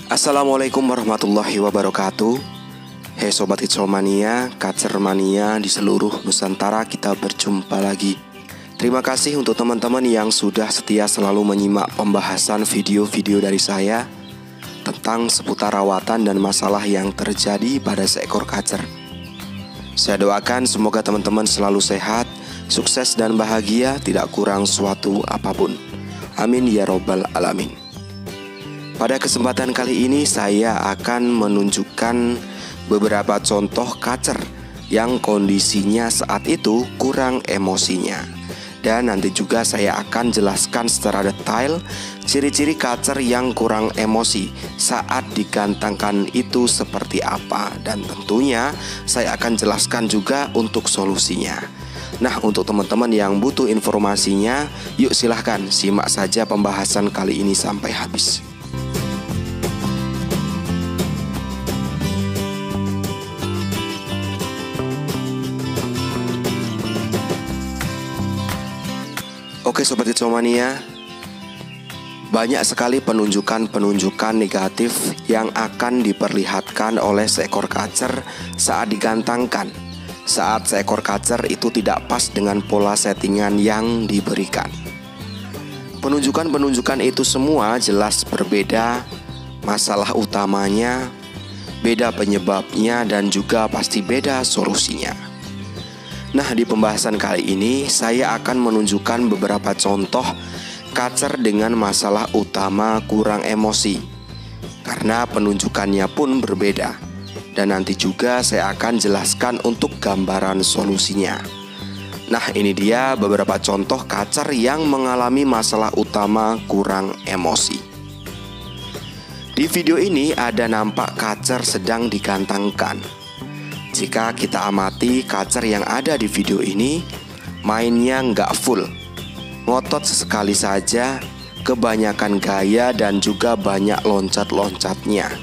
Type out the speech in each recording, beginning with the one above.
Assalamualaikum warahmatullahi wabarakatuh. Hei Sobat Hitsomania, Kacermania di seluruh Nusantara, kita berjumpa lagi. Terima kasih untuk teman-teman yang sudah setia selalu menyimak pembahasan video-video dari saya tentang seputar rawatan dan masalah yang terjadi pada seekor kacer. Saya doakan semoga teman-teman selalu sehat, sukses dan bahagia, tidak kurang suatu apapun. Amin ya robbal alamin. Pada kesempatan kali ini saya akan menunjukkan beberapa contoh kacer yang kondisinya saat itu kurang emosinya. Dan nanti juga saya akan jelaskan secara detail ciri-ciri kacer yang kurang emosi saat digantangkan itu seperti apa. Dan tentunya saya akan jelaskan juga untuk solusinya. Nah, untuk teman-teman yang butuh informasinya, yuk silahkan simak saja pembahasan kali ini sampai habis. Oke Sobat Hitsomania, banyak sekali penunjukan-penunjukan negatif yang akan diperlihatkan oleh seekor kacer saat digantangkan. Saat seekor kacer itu tidak pas dengan pola settingan yang diberikan. Penunjukan-penunjukan itu semua jelas berbeda, masalah utamanya, beda penyebabnya, dan juga pasti beda solusinya. Nah, di pembahasan kali ini saya akan menunjukkan beberapa contoh kacer dengan masalah utama kurang emosi, karena penunjukannya pun berbeda. Dan nanti juga saya akan jelaskan untuk gambaran solusinya. Nah, ini dia beberapa contoh kacer yang mengalami masalah utama kurang emosi. Di video ini ada nampak kacer sedang digantangkan. Jika kita amati kacer yang ada di video ini, mainnya nggak full, ngotot sesekali saja, kebanyakan gaya dan juga banyak loncat-loncatnya.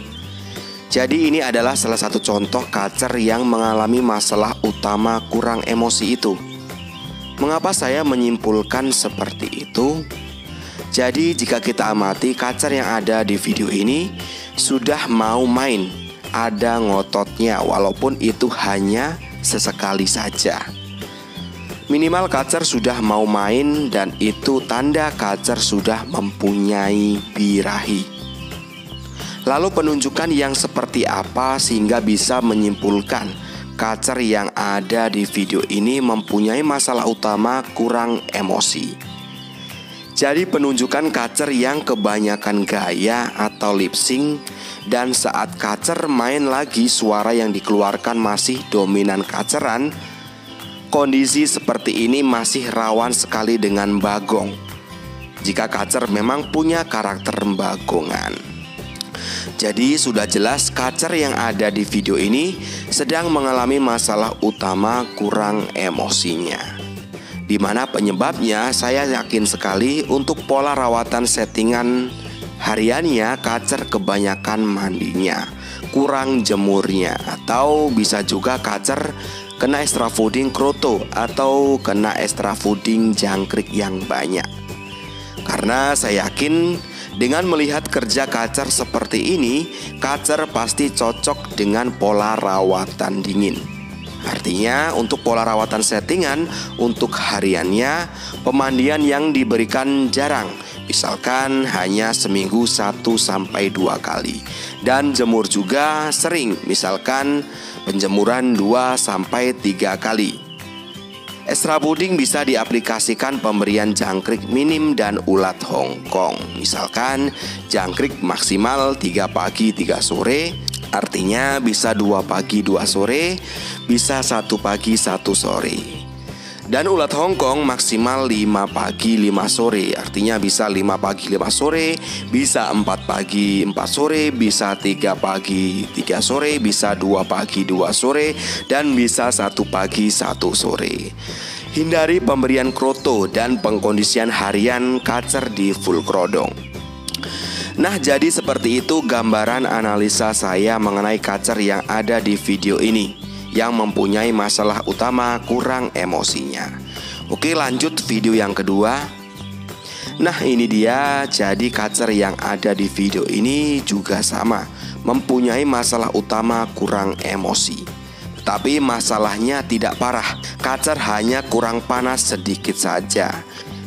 Jadi ini adalah salah satu contoh kacer yang mengalami masalah utama kurang emosi itu. Mengapa saya menyimpulkan seperti itu? Jadi jika kita amati kacer yang ada di video ini sudah mau main, ada ngototnya walaupun itu hanya sesekali saja. Minimal kacer sudah mau main dan itu tanda kacer sudah mempunyai birahi. Lalu penunjukan yang seperti apa sehingga bisa menyimpulkan kacer yang ada di video ini mempunyai masalah utama kurang emosi. Jadi penunjukan kacer yang kebanyakan gaya atau lip sync, dan saat kacer main lagi suara yang dikeluarkan masih dominan kaceran, kondisi seperti ini masih rawan sekali dengan bagong. Jika kacer memang punya karakter bagongan. Jadi sudah jelas kacer yang ada di video ini sedang mengalami masalah utama kurang emosinya. Di mana penyebabnya saya yakin sekali untuk pola rawatan settingan hariannya kacer kebanyakan mandinya, kurang jemurnya, atau bisa juga kacer kena extra fooding kroto atau kena extra fooding jangkrik yang banyak. Karena saya yakin dengan melihat kerja kacer seperti ini, kacer pasti cocok dengan pola rawatan dingin. Artinya untuk pola rawatan settingan untuk hariannya, pemandian yang diberikan jarang, misalkan hanya seminggu 1-2 kali. Dan jemur juga sering, misalkan penjemuran 2-3 kali. Extra fooding bisa diaplikasikan pemberian jangkrik minim dan ulat Hongkong. Misalkan jangkrik maksimal 3 pagi 3 sore, artinya bisa 2 pagi 2 sore, bisa 1 pagi 1 sore. Dan ulat Hongkong maksimal 5 pagi 5 sore, artinya bisa 5 pagi 5 sore, bisa 4 pagi 4 sore, bisa 3 pagi 3 sore, bisa 2 pagi 2 sore, dan bisa 1 pagi 1 sore. Hindari pemberian kroto dan pengkondisian harian kacer di full krodong. Nah, jadi seperti itu gambaran analisa saya mengenai kacer yang ada di video ini, yang mempunyai masalah utama kurang emosinya. Oke, lanjut video yang kedua. Nah ini dia, jadi kacer yang ada di video ini juga sama, mempunyai masalah utama kurang emosi. Tapi masalahnya tidak parah, kacer hanya kurang panas sedikit saja.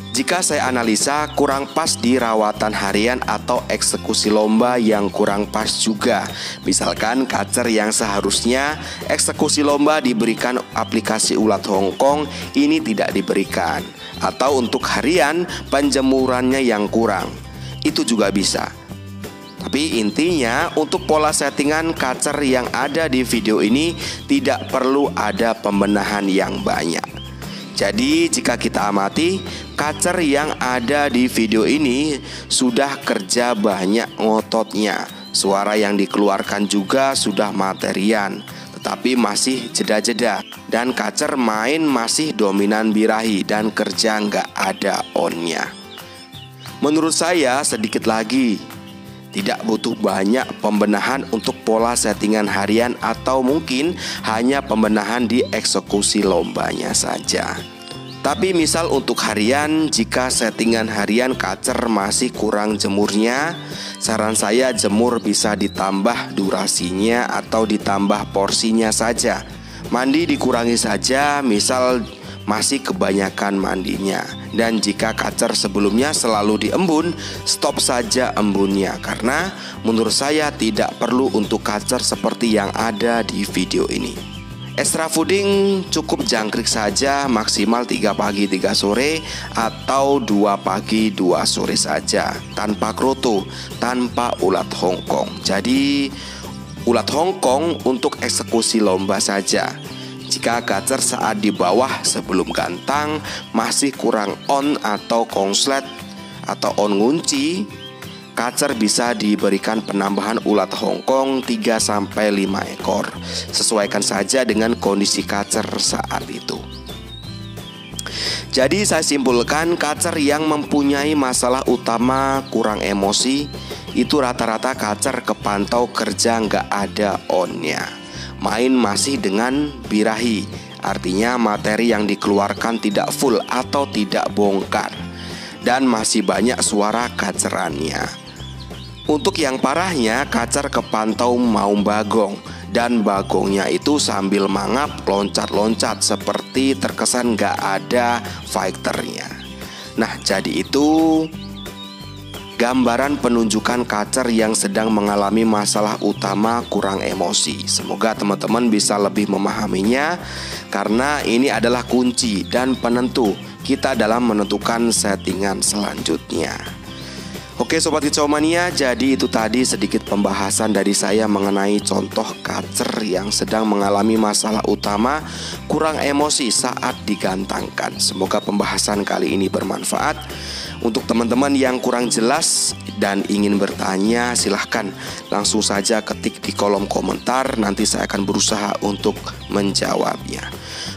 Jika saya analisa, kurang pas di rawatan harian atau eksekusi lomba yang kurang pas juga. Misalkan kacer yang seharusnya eksekusi lomba diberikan aplikasi ulat Hongkong, ini tidak diberikan. Atau untuk harian, penjemurannya yang kurang, itu juga bisa. Tapi intinya untuk pola settingan kacer yang ada di video ini tidak perlu ada pembenahan yang banyak. Jadi jika kita amati, kacer yang ada di video ini sudah kerja banyak ngototnya. Suara yang dikeluarkan juga sudah materian, tetapi masih jeda-jeda. Dan kacer main masih dominan birahi dan kerja nggak ada onnya. Menurut saya sedikit lagi, tidak butuh banyak pembenahan untuk pola settingan harian atau mungkin hanya pembenahan di eksekusi lombanya saja. Tapi misal untuk harian, jika settingan harian kacer masih kurang jemurnya, saran saya jemur bisa ditambah durasinya atau ditambah porsinya saja. Mandi dikurangi saja, misal masih kebanyakan mandinya. Dan jika kacer sebelumnya selalu diembun, stop saja embunnya. Karena menurut saya tidak perlu untuk kacer seperti yang ada di video ini. Extra fooding cukup jangkrik saja, maksimal 3 pagi 3 sore atau 2 pagi 2 sore saja, tanpa kroto, tanpa ulat Hongkong. Jadi ulat Hongkong untuk eksekusi lomba saja. Jika kacer saat di bawah sebelum gantang masih kurang on atau konslet atau on ngunci, kacer bisa diberikan penambahan ulat Hongkong 3-5 ekor. Sesuaikan saja dengan kondisi kacer saat itu. Jadi saya simpulkan, kacer yang mempunyai masalah utama kurang emosi itu rata-rata kacer kepantau kerja nggak ada onnya. Main masih dengan birahi, artinya materi yang dikeluarkan tidak full atau tidak bongkar, dan masih banyak suara kacerannya. Untuk yang parahnya, kacer kepantau mau bagong, dan bagongnya itu sambil mangap loncat-loncat seperti terkesan gak ada fighternya. Nah jadi itu gambaran penunjukan kacer yang sedang mengalami masalah utama kurang emosi. Semoga teman-teman bisa lebih memahaminya, karena ini adalah kunci dan penentu kita dalam menentukan settingan selanjutnya. Oke Sobat Kicau Mania, jadi itu tadi sedikit pembahasan dari saya mengenai contoh kacer yang sedang mengalami masalah utama kurang emosi saat digantangkan. Semoga pembahasan kali ini bermanfaat. Untuk teman-teman yang kurang jelas dan ingin bertanya, silahkan langsung saja ketik di kolom komentar. Nanti saya akan berusaha untuk menjawabnya.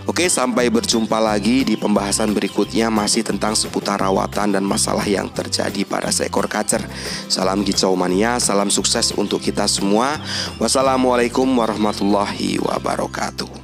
Oke, sampai berjumpa lagi di pembahasan berikutnya, masih tentang seputar rawatan dan masalah yang terjadi pada seekor kacer. Salam Kicau Mania, salam sukses untuk kita semua. Wassalamualaikum warahmatullahi wabarakatuh.